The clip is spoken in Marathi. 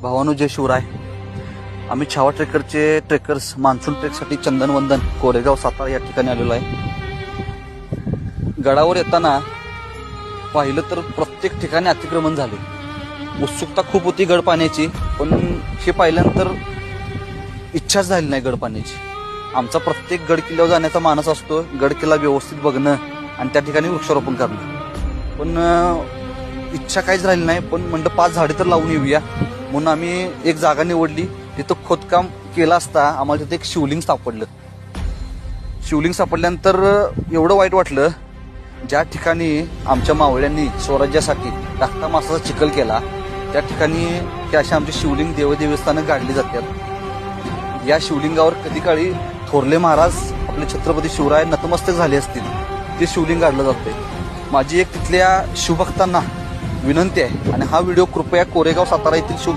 भावानो जय शिवराय. आम्ही छावा ट्रेकर्स मान्सून ट्रेकसाठी चंदनवंदन कोरेगाव सातारा या ठिकाणी आलेलो आहे. गडावर येताना पाहिलं तर प्रत्येक ठिकाणी अतिक्रमण झाले. उत्सुकता खूप होती गड पाण्याची, पण हे पाहिल्यानंतर इच्छाच झाली नाही गड पाण्याची. आमचा प्रत्येक गड किल्ल्यावर जाण्याचा मानस असतो, गड किल्ला व्यवस्थित बघणं आणि त्या ठिकाणी वृक्षारोपण करणं, पण इच्छा काहीच राहिली नाही. पण म्हणलं 5 झाडे तर लावून येऊया म्हणून आम्ही एक जागा निवडली. तिथं खोदकाम केलं असता आम्हाला तिथे एक शिवलिंग सापडलं. शिवलिंग सापडल्यानंतर एवढं वाईट वाटलं, ज्या ठिकाणी आमच्या मावळ्यांनी स्वराज्यासाठी रक्ता मासाचा चिखल केला त्या ठिकाणी हे अशी आमची शिवलिंग देवस्थानं गाडली जातात. या शिवलिंगावर कधी काळी थोरले महाराज आपले छत्रपती शिवराय नतमस्तक झाले असतील, ते शिवलिंग गाडलं जाते. माझी एक तिथल्या शिवभक्तांना विनंती आहे आणि हा व्हिडिओ कृपया कोरेगाव सातारा येथील शिवभक्त